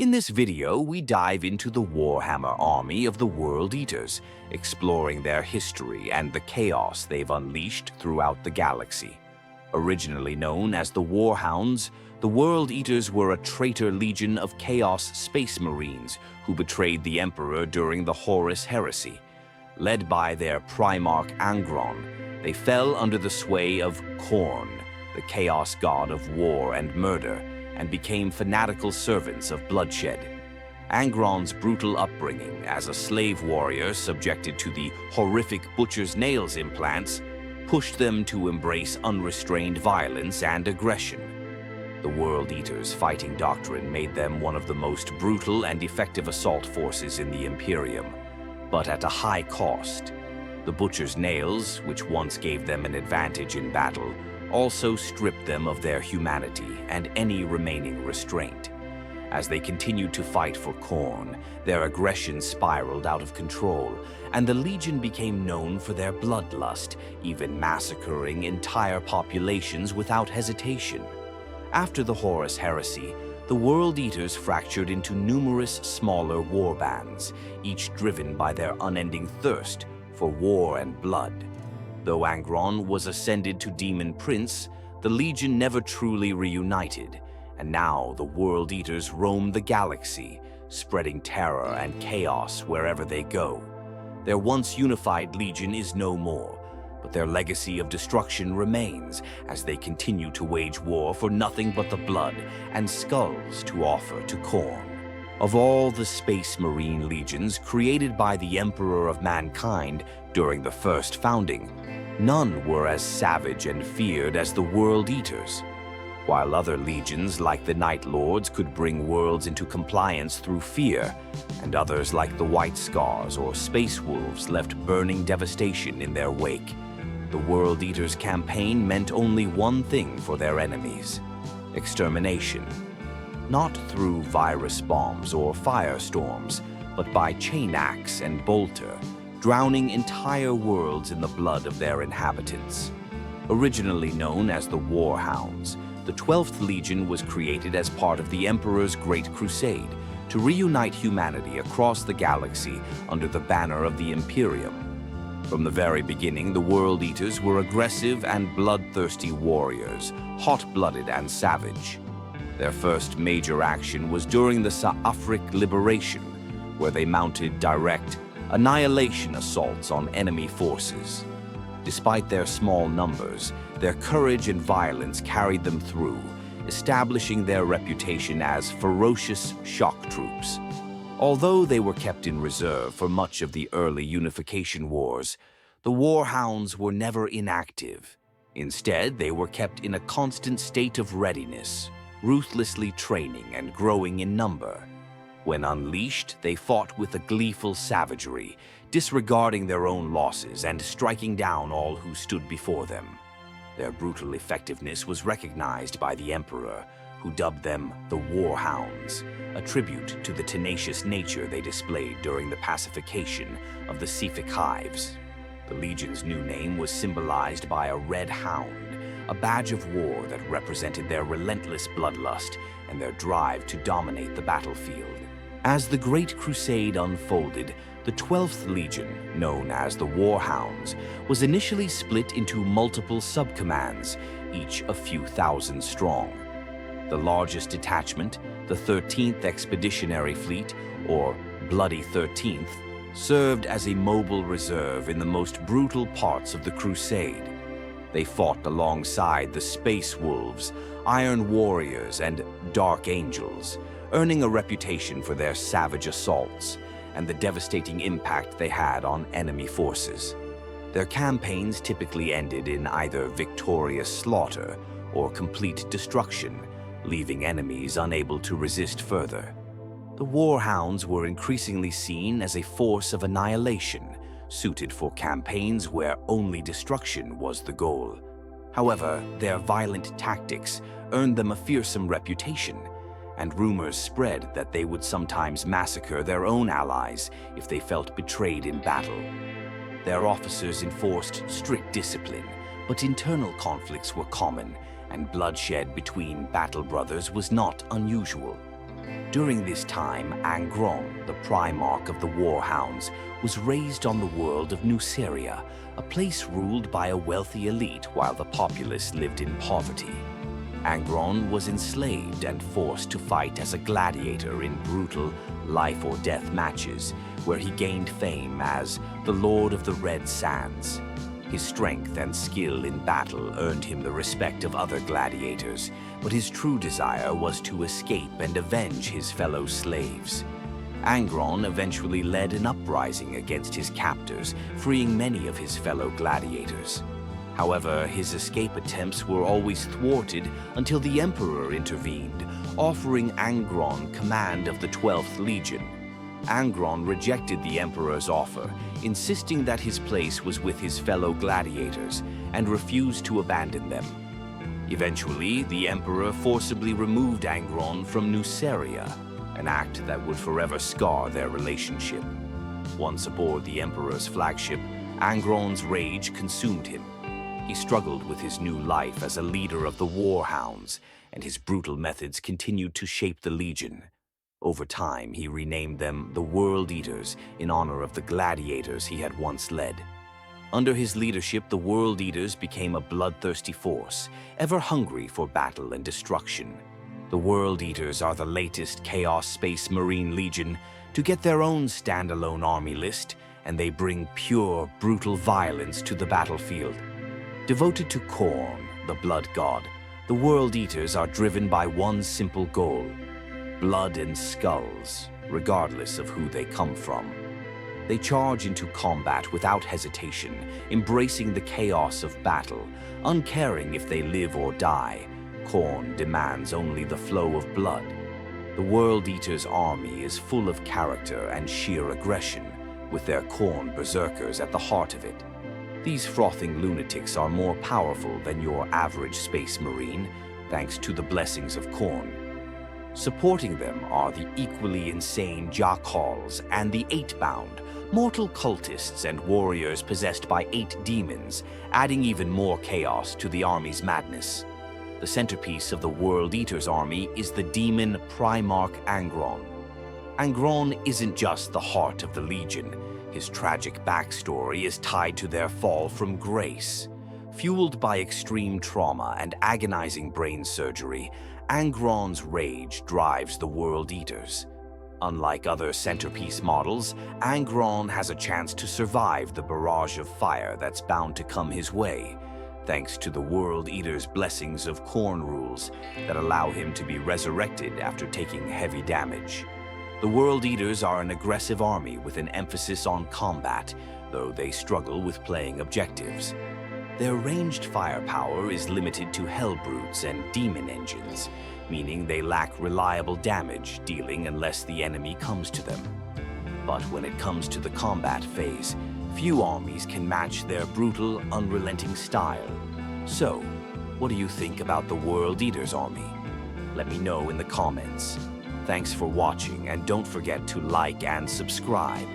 In this video, we dive into the Warhammer army of the World Eaters, exploring their history and the chaos they've unleashed throughout the galaxy. Originally known as the Warhounds, the World Eaters were a traitor legion of Chaos Space Marines who betrayed the Emperor during the Horus Heresy. Led by their Primarch Angron, they fell under the sway of Khorne, the Chaos God of war and murder, and became fanatical servants of bloodshed. Angron's brutal upbringing as a slave warrior subjected to the horrific butcher's nails implants pushed them to embrace unrestrained violence and aggression. The World Eaters' fighting doctrine made them one of the most brutal and effective assault forces in the Imperium, but at a high cost. The butcher's nails, which once gave them an advantage in battle, also stripped them of their humanity and any remaining restraint. As they continued to fight for Khorne, their aggression spiraled out of control, and the Legion became known for their bloodlust, even massacring entire populations without hesitation. After the Horus Heresy, the World Eaters fractured into numerous smaller warbands, each driven by their unending thirst for war and blood. Though Angron was ascended to Demon Prince, the Legion never truly reunited, and now the World Eaters roam the galaxy, spreading terror and chaos wherever they go. Their once unified Legion is no more, but their legacy of destruction remains as they continue to wage war for nothing but the blood and skulls to offer to Khorne. Of all the Space Marine legions created by the Emperor of Mankind during the first founding, none were as savage and feared as the World Eaters. While other legions like the Night Lords could bring worlds into compliance through fear, and others like the White Scars or Space Wolves left burning devastation in their wake, the World Eaters' campaign meant only one thing for their enemies: extermination. Not through virus bombs or firestorms, but by chain axe and bolter, drowning entire worlds in the blood of their inhabitants. Originally known as the Warhounds, the 12th Legion was created as part of the Emperor's Great Crusade to reunite humanity across the galaxy under the banner of the Imperium. From the very beginning, the World Eaters were aggressive and bloodthirsty warriors, hot-blooded and savage. Their first major action was during the Saafric Liberation, where they mounted direct annihilation assaults on enemy forces. Despite their small numbers, their courage and violence carried them through, establishing their reputation as ferocious shock troops. Although they were kept in reserve for much of the early unification wars, the Warhounds were never inactive. Instead, they were kept in a constant state of readiness, ruthlessly training and growing in number. When unleashed, they fought with a gleeful savagery, disregarding their own losses and striking down all who stood before them. Their brutal effectiveness was recognized by the Emperor, who dubbed them the Warhounds, a tribute to the tenacious nature they displayed during the pacification of the Cephalic hives. The Legion's new name was symbolized by a red hound, a badge of war that represented their relentless bloodlust and their drive to dominate the battlefield. As the Great Crusade unfolded, the 12th Legion, known as the Warhounds, was initially split into multiple subcommands, each a few thousand strong. The largest detachment, the 13th Expeditionary Fleet, or Bloody 13th, served as a mobile reserve in the most brutal parts of the Crusade. They fought alongside the Space Wolves, Iron Warriors, and Dark Angels, earning a reputation for their savage assaults and the devastating impact they had on enemy forces. Their campaigns typically ended in either victorious slaughter or complete destruction, leaving enemies unable to resist further. The Warhounds were increasingly seen as a force of annihilation, suited for campaigns where only destruction was the goal. However, their violent tactics earned them a fearsome reputation, and rumors spread that they would sometimes massacre their own allies if they felt betrayed in battle. Their officers enforced strict discipline, but internal conflicts were common, and bloodshed between battle brothers was not unusual. During this time, Angron, the Primarch of the Warhounds, was raised on the world of Nuceria, a place ruled by a wealthy elite while the populace lived in poverty. Angron was enslaved and forced to fight as a gladiator in brutal life-or-death matches, where he gained fame as the Lord of the Red Sands. His strength and skill in battle earned him the respect of other gladiators, but his true desire was to escape and avenge his fellow slaves. Angron eventually led an uprising against his captors, freeing many of his fellow gladiators. However, his escape attempts were always thwarted until the Emperor intervened, offering Angron command of the 12th Legion. Angron rejected the Emperor's offer, insisting that his place was with his fellow gladiators, and refused to abandon them. Eventually, the Emperor forcibly removed Angron from Nuceria, an act that would forever scar their relationship. Once aboard the Emperor's flagship, Angron's rage consumed him. He struggled with his new life as a leader of the Warhounds, and his brutal methods continued to shape the Legion. Over time, he renamed them the World Eaters in honor of the gladiators he had once led. Under his leadership, the World Eaters became a bloodthirsty force, ever hungry for battle and destruction. The World Eaters are the latest Chaos Space Marine Legion to get their own standalone army list, and they bring pure, brutal violence to the battlefield. Devoted to Khorne, the blood god, the World Eaters are driven by one simple goal: blood and skulls, regardless of who they come from. They charge into combat without hesitation, embracing the chaos of battle, uncaring if they live or die. Khorne demands only the flow of blood. The World Eater's army is full of character and sheer aggression, with their Khorne Berserkers at the heart of it. These frothing lunatics are more powerful than your average space marine, thanks to the blessings of Khorne. Supporting them are the equally insane Jackals and the Eightbound, mortal cultists and warriors possessed by 8 demons, adding even more chaos to the army's madness. The centerpiece of the World Eater's army is the demon Primarch Angron. Angron isn't just the heart of the Legion. His tragic backstory is tied to their fall from grace. Fueled by extreme trauma and agonizing brain surgery, Angron's rage drives the World Eaters. Unlike other centerpiece models, Angron has a chance to survive the barrage of fire that's bound to come his way, thanks to the World Eater's blessings of Khorne rules that allow him to be resurrected after taking heavy damage. The World Eaters are an aggressive army with an emphasis on combat, though they struggle with playing objectives. Their ranged firepower is limited to Hellbrutes and Demon engines, meaning they lack reliable damage dealing unless the enemy comes to them. But when it comes to the combat phase, few armies can match their brutal, unrelenting style. So, what do you think about the World Eater's army? Let me know in the comments. Thanks for watching, and don't forget to like and subscribe.